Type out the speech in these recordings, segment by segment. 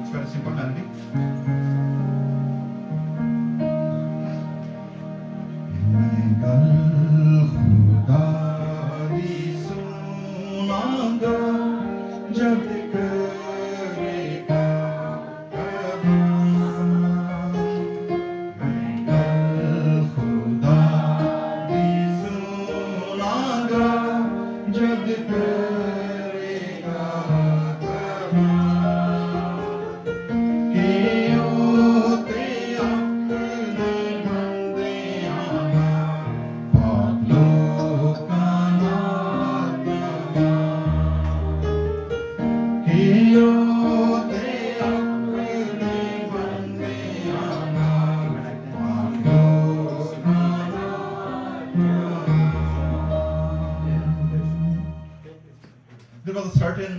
It's very simple melody. मैं कल खुदा दी सुनांगा जब करेगा कलाम। मैं कल खुदा दी सुनांगा जब करेगा कलाम। कियों ते अपने बंदे आना बहुत लोकां नाल कियों ते अपने बंदे आना बहुत लोकां There was a certain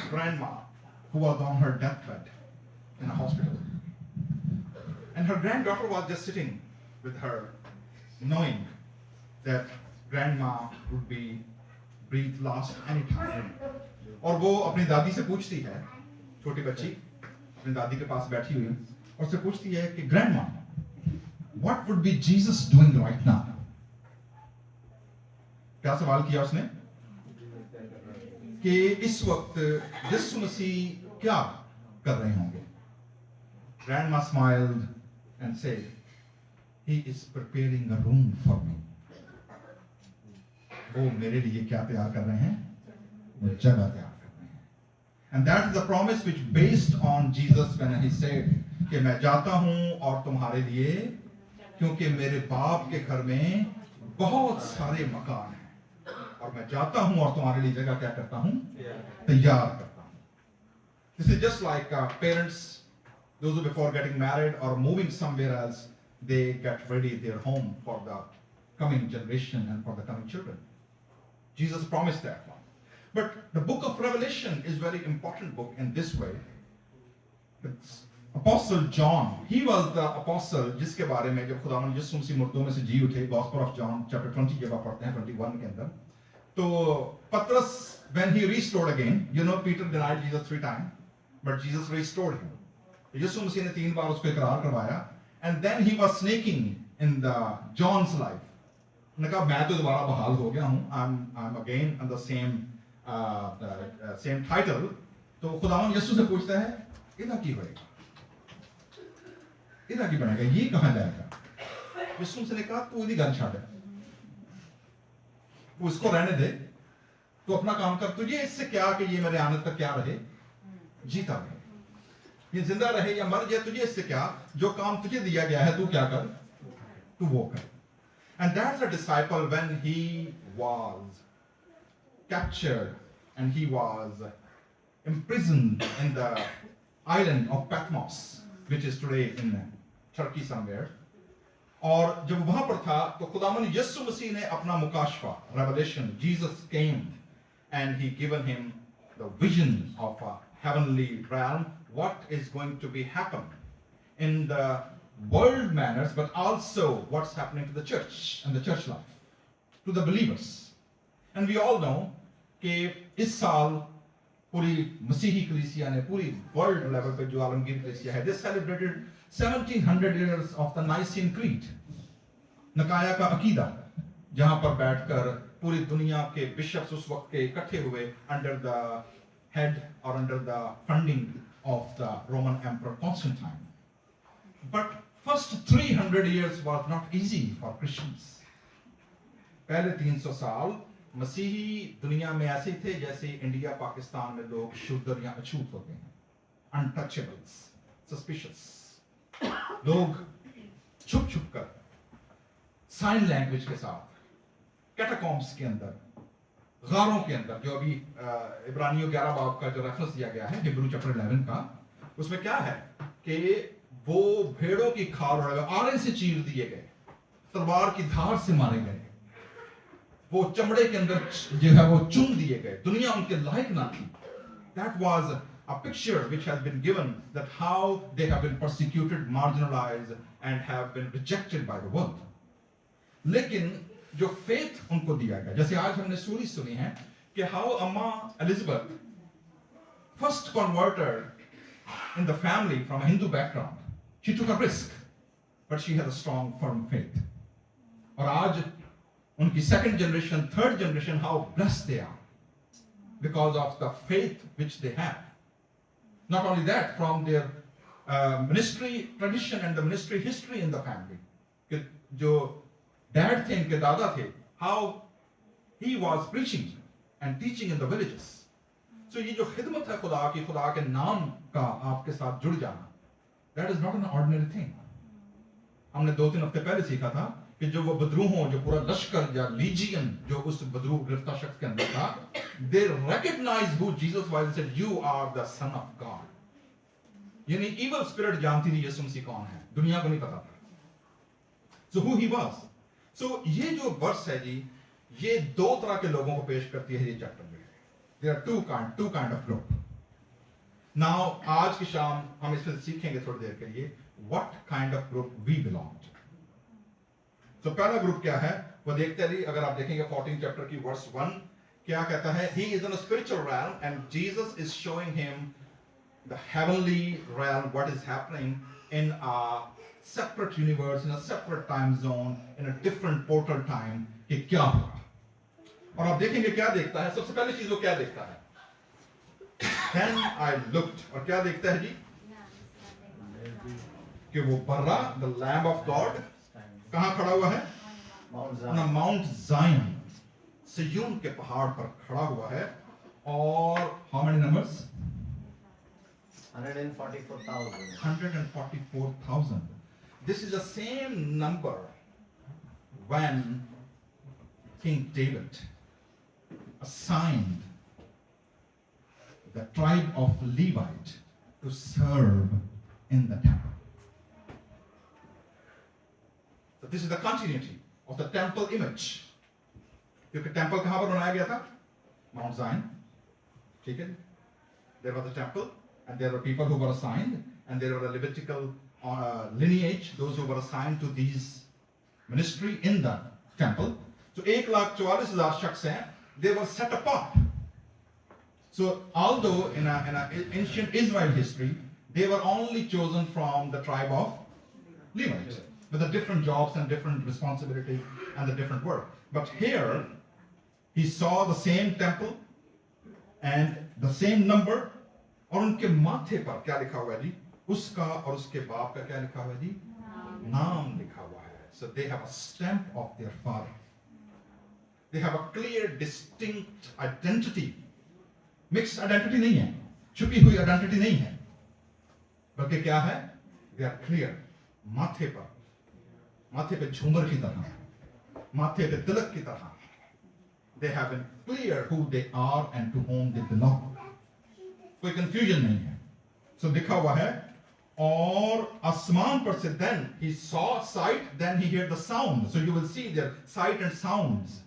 grandma who was on her deathbed in a hospital. And her granddaughter was just sitting with her, knowing that grandma would be breathe last anytime. और वो अपनी दादी से पूछती है, छोटी बच्ची अपनी दादी के पास बैठी हुई और उससे पूछती है कि grandma, what would be Jesus doing right now? क्या सवाल किया उसने? कि इस वक्त यीशु मसीह क्या कर रहे होंगे? Grandma smiled and said, He is preparing a room for me. वो मेरे लिए क्या तैयार कर रहे हैं? वो जगह तैयार कर रहे हैं. And that is the promise which based on Jesus when he said कि मैं जाता हूं और तुम्हारे लिए, क्योंकि मेरे बाप के घर में बहुत सारे मकान हैं और मैं जाता हूं और तुम्हारे लिए जगह क्या करता हूं? तैयार करता हूं. This is just like parents, those who before getting married or moving somewhere else, they get ready their home for the coming generation and for the coming children. Jesus promised that one. But the book of Revelation is very important book in this way. It's Apostle John, he was the apostle जिसके बारे में जब खुदावन यीशु मसीह मुर्दों में से जी उठे, Gospel of John chapter 20 जब आप पढ़ते हैं 21 के अंदर, तो पतरस when he restored again, you know Peter denied Jesus 3 times, but Jesus restored him. यीशु मसीह ने 3 बार उसको इकरार करवाया, and then he was sneaking in the John's life. उन्होंने कहा मैं तो दोबारा बहाल हो गया हूँ, I'm again on the same title. तो खुदावन यीशु से पूछता है इधर की होएगा, इधर की बनेगा, ये कहाँ जाएगा? यीशु मसीह ने कहा तू इधर गन छाड़, तू इसको रहने दे, तू अपना काम कर, तुझे इससे क्या कि ये मेरे आने तक क्या रहे, जीता रहे, ये जिंदा रहे या मर जाए, तुझे इससे क्या, जो काम तुझे दिया गया है तू क्या कर, तू वो कर. And that's a disciple when he was captured and he was imprisoned in the island of Patmos, which is today in Turkey somewhere. और जब वहां पर था तो खुदावन यीशु मसीह ने अपना मुकाशफा, revelation, Jesus came and he given him the vision of a heavenly realm, what is going to be happen in the world manners, but also what's happening to the church and the church life, to the believers. And we all know कि इस साल पूरी मसीही कलीसिया ने पूरी world level पे जो आलमगीर कलीसिया है, they celebrated 1700 years of the Nicene Creed, नकाया का अकीदा, जहां पर बैठकर पूरी दुनिया के बिशप्स उस वक्त के इकट्ठे हुए under the head or under the funding of the Roman Emperor Constantine. But first 300 years was not easy for Christians. पहले 300 साल मसीही दुनिया में ऐसे थे जैसे इंडिया पाकिस्तान में लोग शुद्ध या अछूत होते हैं, अनटचेबल्स, सस्पिशियस, लोग छुप छुप कर साइन लैंग्वेज के साथ कैटाकॉम्स के अंदर, गारों के अंदर, जो अभी इब्रानियों 11 बाब का जो रेफरेंस दिया गया है हिब्रू चैप्टर 11 का, उसमें क्या है कि वो भेड़ों की खाल और आरे से चीर दिए गए, तलवार की धार से मारे गए, वो चमड़े के अंदर जो है वो चुन दिए गए, दुनिया उनके लायक ना थी. That was a picture which has been given that how they have been persecuted, marginalized and have been rejected by the world. लेकिन जो faith उनको दिया गया, जैसे आज हमने स्टोरी सुनी है कि how अम्मा Elizabeth first converted in the family from a Hindu background. She took a risk, but she had a strong, firm faith. और आज उनकी second generation, third generation, how blessed they are because of the faith which they have. Not only that, from their ministry tradition and the ministry history in the family. कि जो dad थे, इनके दादा थे, how he was preaching and teaching in the villages. So ये जो खिदमत है खुदा की, खुदा के नाम का आपके साथ जुड़ जाना, that is not an ordinary thing. हमने 2-3 हफ्ते पहले सीखा था कि जो वो बदरूहों, जो पूरा लश्कर या लीजियन जो उस बदरूह गिरफ्तार शख्स के अंदर था, they recognized who Jesus was and said, "You are the Son of God." यानी evil spirit जानती थी यीशु मसीह कौन है, दुनिया को नहीं पता था. So who he was. So ये जो वर्स है जी, ये 2 तरह के लोगों को पेश करती है ये चैप्टर में. There are two kind of group. Now आज की शाम हम इसमें सीखेंगे थोड़ी देर के लिए what kind of group we belong to. तो पहला ग्रुप क्या है वो देखते हैं. अगर आप देखेंगे 14 चैप्टर की वर्स 1 क्या कहता है, he is in a spiritual realm and Jesus is showing him the heavenly realm, what is happening in a separate universe, in a separate time zone, in a different portal time कि क्या होगा. और आप देखेंगे क्या देखता है. सबसे पहली चीज वो क्या देखता है, then I looked, और क्या देखता है जी कि वो बर्रा, the lamb of God कहां खड़ा हुआ है, माउंट जायन, सिय्योन के पहाड़ पर खड़ा हुआ है. और how many numbers? 144,000. This is the same number when King David assigned the tribe of Levite to serve in the temple. So this is the continuity of the temple image. क्योंकि temple कहाँ पर बनाया गया था? Mount Zion. ठीक है? There was a temple and there were people who were assigned and there were a Levitical lineage, those who were assigned to these ministry in the temple. So 1,44,000 शख्स हैं, they were set apart. So although in a ancient Israel history, they were only chosen from the tribe of Levites, with the different jobs and different responsibilities and the different work. But here, he saw the same temple and the same number, और उनके माथे पर क्या लिखा हुआ है जी, उसका और उसके बाप का क्या लिखा हुआ है जी, नाम लिखा हुआ है. So they have a stamp of their father. They have a clear, distinct identity. Mixed identity नहीं है, छुपी हुई identity नहीं है, बल्कि क्या है, they are clear. माथे पे झूमर की तरह, माथे पे तिलक की तरह, they have been clear who they are and to whom they belong. कोई confusion नहीं है. So लिखा हुआ है, और आसमान पर से then he saw sight, then he heard the sound. So you will see there sight and sounds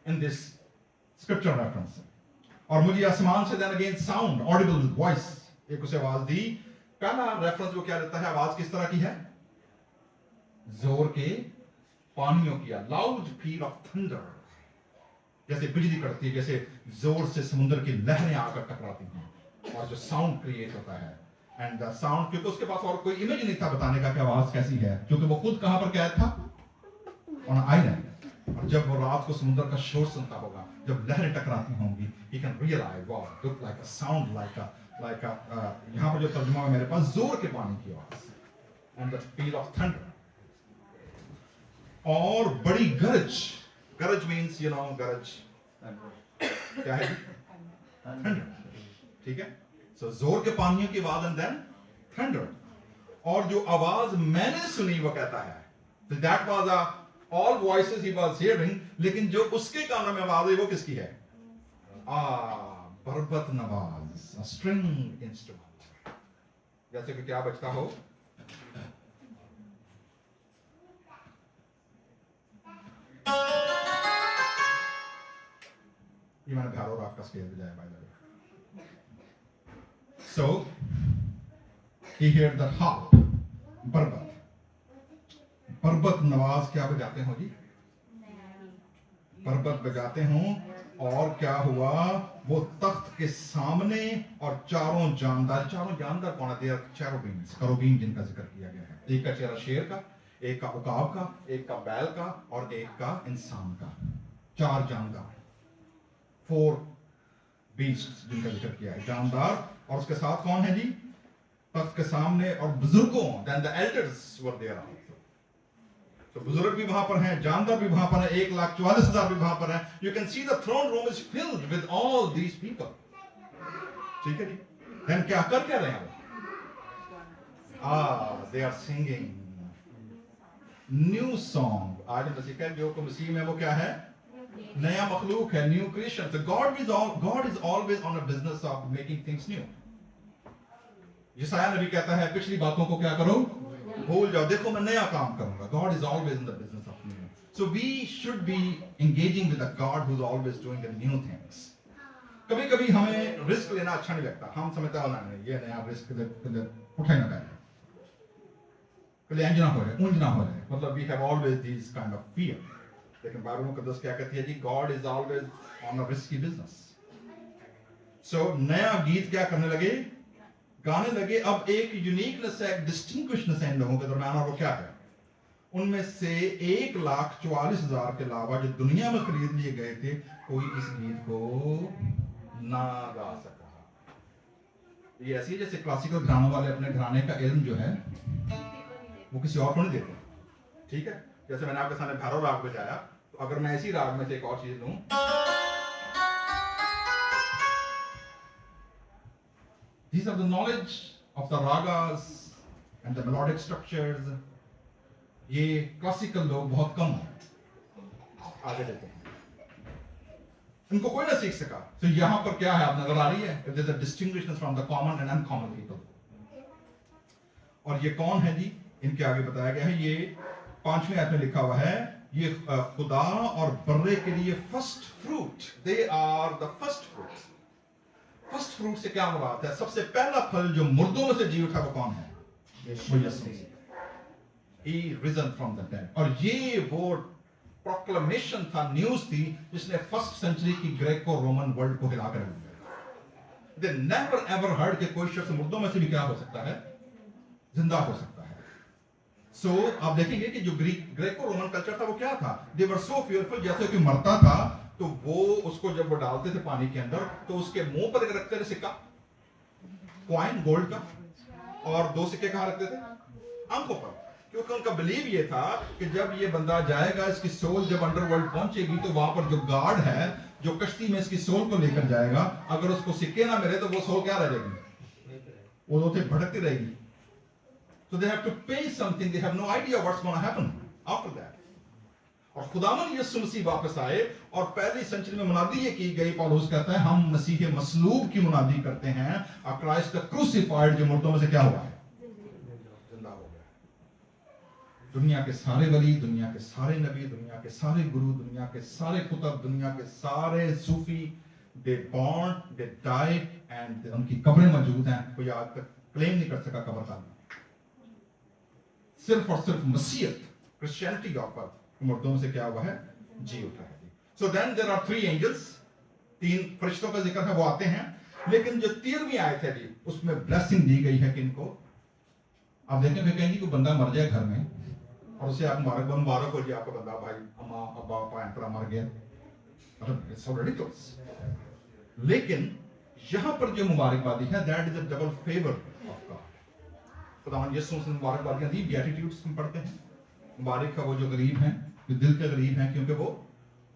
in this scripture reference. और मुझे आसमान से then again sound, audible voice, एक उसे आवाज दी. पहला रेफरेंस वो क्या रहता है, आवाज किस तरह की है, जोर के पानियों की, लाउड पील ऑफ थंडर, जैसे बिजली कड़कती है, जैसे जोर से समुद्र की लहरें आकर टकराती हैं, और जो साउंड क्रिएट होता है. एंड द साउंड, क्योंकि उसके पास और कोई इमेज नहीं था बताने का कि आवाज कैसी है, क्योंकि वो खुद कहां पर कैद था, ऑन आइलैंड. और जब वो रात को समुद्र का शोर सुनता होगा, जब लहरें टकराती होंगी, he can realize, wow, look like a sound, like a यहाँ पर जो तर्जुमा है मेरे पास, जोर के पानी की आवाज, and the peal of thunder. और बड़ी गरज, गरज means you know गरज क्या है, thunder, ठीक है. So जोर के पानियों की आवाज and then thunder. और जो आवाज मैंने सुनी वो कहता है, so that was all voices he was hearing, लेकिन जो उसके कानों में आवाज है वो किसकी है, बरबत नवाज, a string instrument. जैसे कि क्या बजता हो, ये मैंने बिहार और राग का स्केल बजाया by the way. So he heard the harp, बरबत. बरबत नवाज क्या बजाते हो जी, बरबत बजाते हो और क्या हुआ, वो तख्त के सामने और चारों जानदार कौन है, करोबीन जिनका जिक्र किया गया है। एक का चेहरा शेर का, एक का उकाब का, एक का बैल का और एक का इंसान का। 4 जानदार, 4 बीस्ट जिनका जिक्र किया है, जानदार। और उसके साथ कौन है जी, तख्त के सामने और बुजुर्गों, then the elders were there also. तो बुजुर्ग भी वहां पर हैं, जानदार भी वहां पर हैं, 1,44,000 भी वहां पर हैं। You can see the throne room is filled with all these people. ठीक है जी। देन क्या कर क्या रहे हैं वो? They are singing new song. आज हम सीखा जो को मसीह में वो क्या है, नया मखलूक है, new creation. So God is always on a business of making things new. यशायाह नबी कहता है पिछली बातों को क्या करो, भूल जाओ, देखो मैं नया काम करूंगा। God is always in the business of new. So we should be engaging with a God who's always doing the new things. कभी कभी हमें रिस्क लेना अच्छा नहीं लगता। हम समझते हैं नहीं ये नया रिस्क उठा ना पहले इंज ना हो रहे, ऊंज ना हो रहे, मतलब we have always these kind of fear. लेकिन बाइबल मुकद्दस क्या कहती है जी, God is always on a risky business. So नया गीत क्या करने लगे, गाने लगे। अब एक यूनिकनेस है, एक डिस्टिंग्विशनेस है इन लोगों के दरमियान, और वो क्या है, उनमें से 1,44,000 के अलावा जो दुनिया में खरीद लिए गए थे, कोई इस गीत को ना गा सका। ये ऐसी है जैसे क्लासिकल घरानों वाले अपने घराने का इल्म जो है वो किसी और को नहीं देते। ठीक है, जैसे मैंने आपके सामने भैरव राग बजाया, तो अगर मैं इसी राग में से एक और चीज लूं, these are the knowledge of the ragas and the melodic structures. ये क्लासिकल लोग बहुत कम आगे देते हैं, इनको कोई ना सीख सका। तो यहां पर क्या है, आप नजर आ रही है, there's a distinguishment from the common and uncommon people. और ये कौन है जी, इनके आगे बताया गया है, ये 5वीं आयत में लिखा हुआ है, ये खुदा और बर्रे के लिए first fruit, they are the first fruit. First fruit से क्या मुराद है, सबसे पहला फल जो मुर्दों में से जी उठा वो कौन है, वो यीशु मसीह। He risen from the dead। और ये वो प्रोक्लेमेशन था, न्यूज थी, जिसने फर्स्ट सेंचुरी की ग्रीको रोमन वर्ल्ड को हिला कर रख दिया। They never ever heard कि कोई शख्स मुर्दों में से भी क्या हो सकता है, जिंदा हो सकता है। सो आप देखेंगे कि जो ग्रीको रोमन कल्चर था वो क्या था, दे वर सो फियरफुल, जैसे कि मरता था तो वो उसको जब वो डालते थे पानी के अंदर, तो उसके मुंह पर रखते थे सिक्का, कॉइन गोल्ड का, और 2 सिक्के कहां रखते थे, आंखों पर, क्योंकि उनका बिलीव ये था कि जब ये बंदा जाएगा, इसकी सोल जब अंडरवर्ल्ड पहुंचेगी, तो वहां पर जो गार्ड है जो कश्ती में इसकी सोल को लेकर जाएगा, अगर उसको सिक्के ना मिले तो वो सोल क्या रह जाएगी, वो तो भटकती रहेगी। So they have to pay something, they have no idea what's going to happen after that. और खुदावन यीशु मसीह वापस आए, और पहली सेंचुरी में मुनादी ये की गई, पौलुस कहता है हम मसीह मसलूब की मुनादी करते हैं, और क्राइस्ट क्रूसिफाइड जो मुर्दों में से क्या हुआ है, जिंदा हो गया। दुनिया के सारे वली, दुनिया के सारे नबी, दुनिया के सारे गुरु, दुनिया के सारे कुतुब, दुनिया के सारे सूफी, they born, they died, and उनकी कब्रें मौजूद हैं, कोई आज तक क्लेम नहीं कर सका कब्र का। सिर्फ और सिर्फ मसीहत, क्रिश्चियनिटी ऑफर मुर्दों से क्या हुआ है, जी उठा है। So then there are 3 angels, 3 फरिश्तों का जिक्र है, वो आते हैं। लेकिन जो 13वीं आयत है जी, उसमें ब्लेसिंग दी गई है किनको, आप देखेंगे कहेंगे कि बंदा मर जाए घर में और उसे आप मुबारक हो जी, आपका बंदा, भाई अम्मा अब्बा पापा मर गया, मतलब इट्स सो रिडिकुलस। लेकिन यहां पर जो मुबारकबादी है, that is a double favour of God. खुदावन यीशु मसीह ने मुबारकबादियां दी, बेटिट्यूड्स हम पढ़ते हैं, मुबारक है वो जो गरीब हैं, जो दिल के गरीब हैं, क्योंकि वो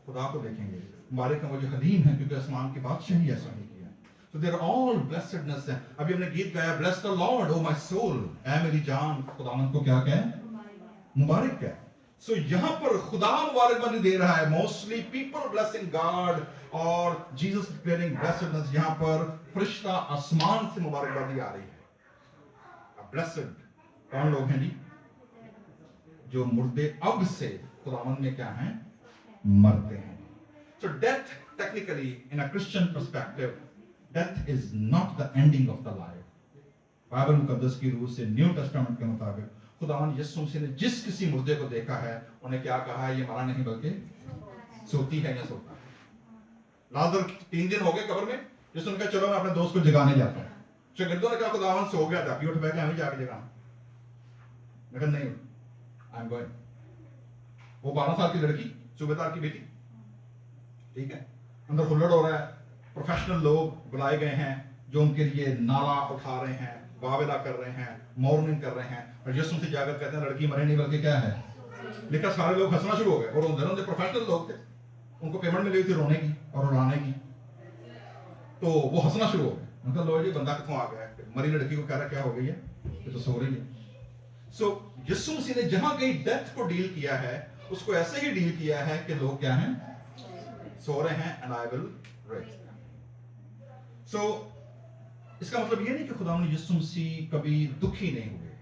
खुदा को देखेंगे। मुबारक है वो जो हलीम हैं, क्योंकि आसमान की बादशाही ऐसा नहीं किया। So they are all blessedness है। अभी हमने गीत गाया, bless the Lord, oh my soul, ऐ मेरी जान, खुदावन को क्या कहें, मुबारक है। सो यहां पर खुदा मुबारकबादी दे रहा है, मोस्टली पीपल ब्लेसिंग गॉड और जीसस डिक्लेयरिंग ब्लेसेडनेस। यहां पर फरिश्ता आसमान से मुबारकबादी आ रही है। ब्लेस्ड कौन लोग हैं जी, जो मुर्दे अब से खुदावन में क्या हैं, मरते हैं। So death technically in a Christian perspective, death is not the ending of the life. Bible मुकद्दस की रूह से, न्यू टेस्टामेंट के मुताबिक, खुदावन यीशु मसीह ने जिस किसी मुर्दे को देखा है, उन्हें क्या कहा है, ये मरा नहीं बल्कि सोती है या सोता है। लाजर 3 दिन हो गए कब्र में, जिसने कहा चलो मैं अपने दोस्त को जगाने जाता हूँ। शागिर्दों ने कहा खुदावन सो गया था, अभी उठ बैठे हमें जाके जगाना। मैं कहा नहीं, आई एम गोइंग। वो 12 साल की लड़की, सूबेदार की बेटी, ठीक है, अंदर हुल्लड़ हो रहा है, प्रोफेशनल लोग बुलाए गए हैं जो उनके लिए नाला उठा रहे हैं, वावेला कर रहे हैं, मॉर्निंग कर रहे हैं, और यीशु से जाकर कहते हैं लड़की मरे नहीं बल्कि क्या है। लेकिन सारे लोग हंसना शुरू हो गए, और उधर प्रोफेशनल लोग थे, उनको पेमेंट मिली थी रोने की और रुलाने की, तो वो हंसना शुरू हो गए। उनका लो जी बंदा कितों आ गया है, मरी लड़की को कह रहा क्या हो गई है, ये तो सो रही है। सो यीशु मसीह ने जहां कहीं डेथ को डील किया है, उसको ऐसे ही डील किया है कि लोग क्या हैं, सो रहे हैं, एंड आई विल रेज। सो इसका मतलब ये नहीं कि खुदा ने यीशु मसीह कभी दुखी नहीं हुए,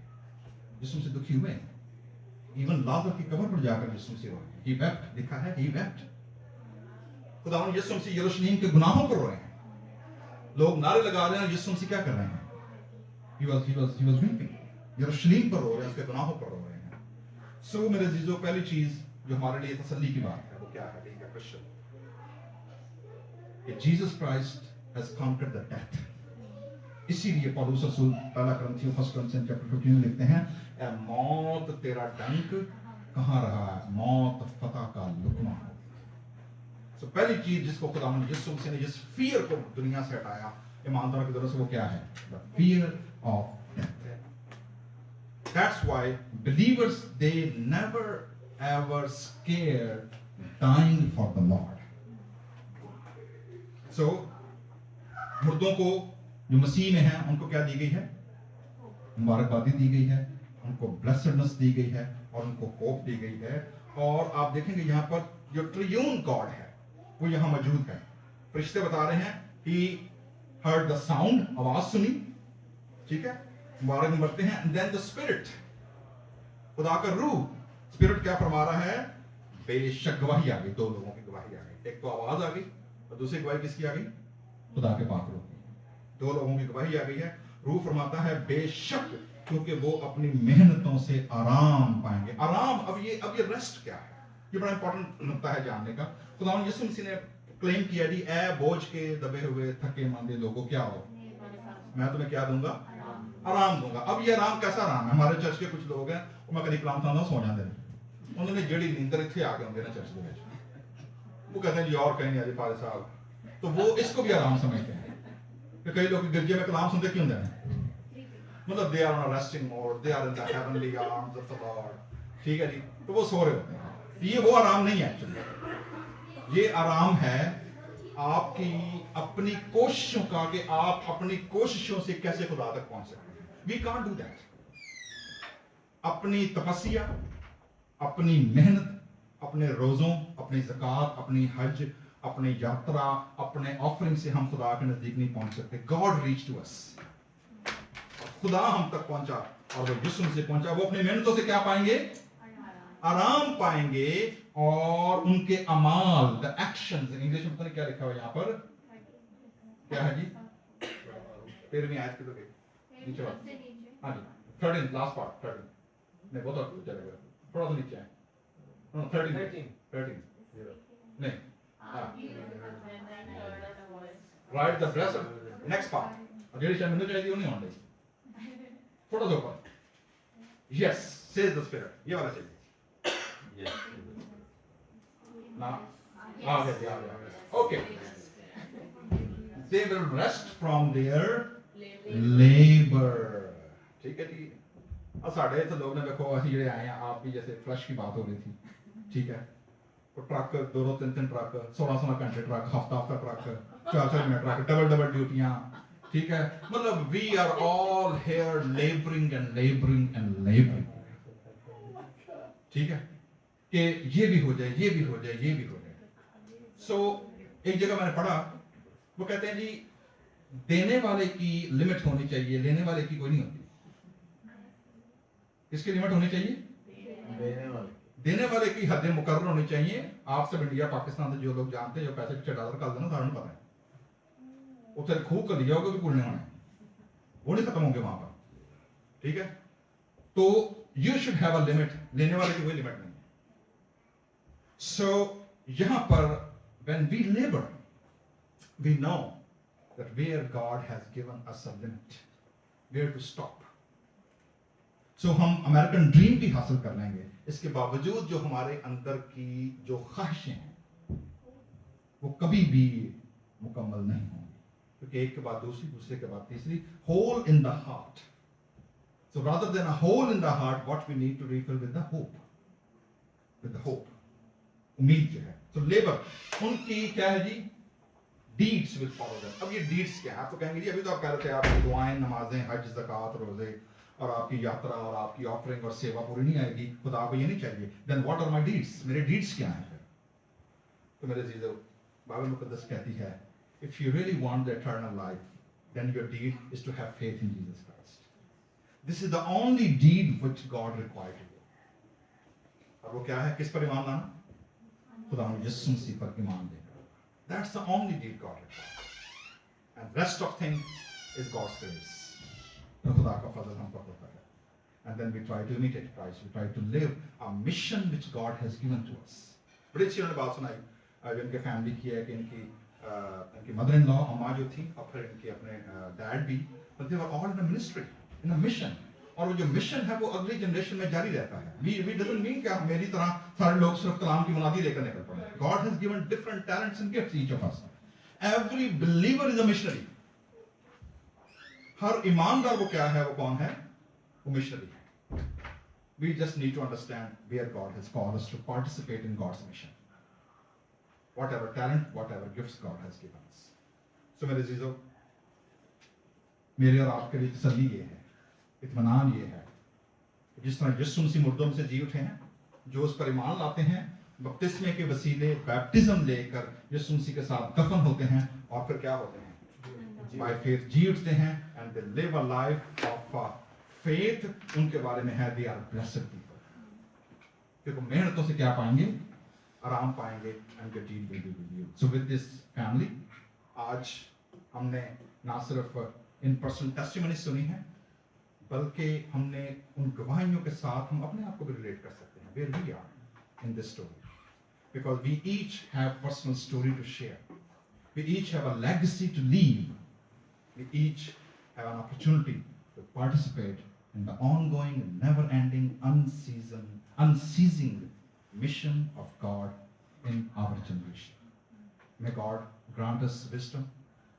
यीशु मसीह दुखी हुए। इवन लाजर की कब्र पर जाकर यीशु मसीह रोए, ही वेप्ट, लिखा है ही वेप्ट। खुदा ने यीशु मसीह यरूशलेम के गुनाहों पर रोए हैं। लोग नारे लगा रहे हैं, यीशु मसीह क्या कर रहे हैं, he was weeping, यरूशलेम पर रो रहे हैं, उसके गुनाहों पर रो रहे हैं। सो मेरे अजीजों, पहली चीज जो हमारे लिए तसल्ली की बात है वो क्या है, ठीक है क्रिश्चियन, कि Jesus Christ has conquered the death. इसीलिए पौलुस रसूल पहला करंथियों 1 Corinthians chapter 15 में लिखते हैं, ए मौत तेरा डंक कहां रहा है, मौत फतह का लुकमा हो। सो पहली चीज जिसको खुदा यीशु मसीह ने जिस फियर को दुनिया से हटाया ईमानदारों की तरफ से, वो क्या है, the fear of death. That's why believers they never ever scared dying for the Lord. So मुर्दों को जो मसीह में हैं उनको क्या दी गई है, मुबारकबादी दी गई है, उनको ब्लेसडनेस दी गई है, और उनको होप दी गई है। और आप देखेंगे यहाँ पर जो ट्रियून गॉड है वो यहाँ मौजूद है। फरिश्ते बता रहे हैं he heard the sound, आवाज सुनी, ठीक है, मुबारक में बढ़ते हैं, and then the spirit, खुदा का रूह, स्पिरिट क्या फरमा रहा है, बेशक गवाही आ गई, दो लोगों की गवाही आ गई, एक तो आवाज आ गई और दूसरी गवाही किसकी आ गई, खुदा के पाक रूह की। दो लोगों की गवाही आ गई है। रूह फरमाता है बेशक, क्योंकि वो अपनी मेहनतों से आराम पाएंगे। आराम, अब ये रेस्ट क्या है, ये बड़ा इंपॉर्टेंट लगता है जानने का। खुदा यीशु मसीह ने क्लेम किया जी, ए बोझ के दबे हुए थके मांदे लोगों क्या हो, मैं तुम्हें क्या दूंगा, आराम दूंगा। अब ये आराम कैसा आराम है, हमारे चर्च के कुछ लोग हैं मैं कभी कलाम था सो जाते हैं, उन्होंने जड़ी नींदर इतने आके होंगे ना चर्च में, वो कहते हैं जी और कहीं नहीं आजी फादर साहब, तो वो इसको भी आराम समझते हैं। कि कई लोग गिरजे में कलाम सुनते क्यों हैं, मतलब they are on a resting mode, they are in the heavenly arms of the lord, ठीक है जी, तो वो सो रहे होते हैं। ये वो आराम नहीं है एक्चुअली, ये आराम है आपकी अपनी कोशिशों का, कि आप अपनी कोशिशों से कैसे खुदा तक पहुंच सकते हैं। We can't do that. अपनी तपस्या, अपनी मेहनत, अपने रोजों, अपनी ज़कात, अपनी हज, अपनी यात्रा, अपने ऑफरिंग से हम खुदा के नजदीक नहीं पहुंच सकते। गॉड रीच टू अस, खुदा हम तक पहुंचा और वो यीशु से पहुंचा। वो अपनी मेहनतों से क्या पाएंगे, आराम पाएंगे, और उनके अमाल, द एक्शंस, इंग्लिश में पता नहीं क्या लिखा हुआ यहाँ पर, क्या है जी, 13वीं आयत की तो नीचे वाला, हाँ जी 13 लास्ट पार्ट, 13 नहीं वो तो चलेगा, थोड़ा सा नीचे है, 13 नहीं, right the blessed, next part JD शायद मैंने चाहिए नहीं होने, थोड़ा सा ऊपर, यस सेज द स्पिरिट, ये वाला चाहिए ना, आ गया, okay, they will rest from their labor, ठीक है जी। अब साढ़े इतने लोग ने देखो असि जेडे आए हैं, आप भी जैसे फ्लश की बात हो रही थी, ठीक है, तो ट्रक 2-3 ट्रक, 16 घंटे ट्रक, हफ्ता ट्रक, 4 महीने ट्रक, डबल ड्यूटियां, ठीक है, मतलब we are all here labouring and labouring and labouring, ठीक है, कि ये भी हो जाए, ये भी हो जाए, ये भी हो जाए। सो एक जगह मैंने पढ़ा, वो कहते हैं जी देने वाले की लिमिट होनी चाहिए, लेने वाले की कोई नहीं होती। किसकी लिमिट होनी चाहिए, देने वाले की हदें मुकर्रर होनी चाहिए। आप सब इंडिया पाकिस्तान से जो लोग जानते हैं, जो पैसे पीछे डॉलर का देना सारा पता है, उसे खूब कर लिया होगा कि पुण्य होने, वो नहीं खत्म होंगे वहां पर, ठीक है। तो you should have a limit, लेने वाले की कोई लिमिट नहीं है। सो यहां पर when we labour, we know that where God has given us a limit, where to stop. So हम अमेरिकन ड्रीम भी हासिल कर लेंगे, इसके बावजूद जो हमारे अंदर की जो ख्वाहिशें हैं वो कभी भी मुकम्मल नहीं होंगी, क्योंकि एक के बाद दूसरी, दूसरे के बाद तीसरी, hole in the heart. So rather than a hole in the heart, what we need to refill with the hope. With the hope. उम्मीद जो है. So labor, उनकी क्या है जी? Deeds will follow them. अब ये deeds क्या है? आप तो कहेंगे जी अभी तो आप कह रहे थे आपकी दुआएं, नमाजें, हज, ज़कात, रोजे और आपकी यात्रा और आपकी ऑफरिंग और सेवा पूरी नहीं आएगी, खुदा को ये नहीं चाहिए. Then what are my deeds? मेरे deeds क्या हैं फिर? तो मेरे जीजो, बाइबल मुकद्दस कहती है, if you really want the eternal life, then your deed is to have faith in Jesus Christ. This is the only deed which God required of you. और वो क्या है? किस पर ईमान लाना? खुदा यीशु मसीह पर ईमान देना. That's the only deed God requires. And rest of things is God's grace. तो खुदा का फजल हम पर होता है. And then we try to imitate Christ. We try to live a mission which God has given to us. बड़ी अच्छी उन्होंने बात सुनाई जो इनके फैमिली की है कि इनकी मदर इन लॉ अम्मा जो थी और फिर इनके अपने डैड भी, but they were all in a ministry, in a mission. और वो जो मिशन है वो अगली जनरेशन में जारी रहता है. We doesn't mean कि मेरी तरह सारे लोग सिर्फ कलाम की मुनादी लेकर निकल पड़े. God has given different talents and gifts each of us. Every believer is a missionary. हर ईमानदार वो क्या है, वो कौन है? वो मिशनरी है. We just need to understand where God has called us to participate in God's mission. Whatever talent, whatever gifts God has given us. So मेरे जीजो, मेरे और आपके लिए तसल्ली ये है, इत्मीनान ये है, जिस तरह यीशु मसीह मुर्दों से जी उठे हैं, जो उस पर ईमान लाते हैं, बपतिस्मे के वसीले बैप्टिज्म लेकर यीशु मसीह के साथ दफन होते हैं और फिर क्या होते हैं? By faith जी उठते हैं, and they live a life of faith. उनके बारे में है, they are blessed people. क्योंकि मेहनतों से क्या पाएंगे? आराम पाएंगे, and your deed will be with you. So with this family, आज हमने ना सिर्फ इन पर्सनल टेस्टिमनी सुनी है, बल्कि हमने उन गवाहियों के साथ हम अपने आप को भी रिलेट कर सकते हैं. Where we are in this story, because we each have personal story to share. We each have a legacy to leave. We each have an opportunity to participate in the ongoing, never-ending, unceasing mission of God in our generation. May God grant us wisdom,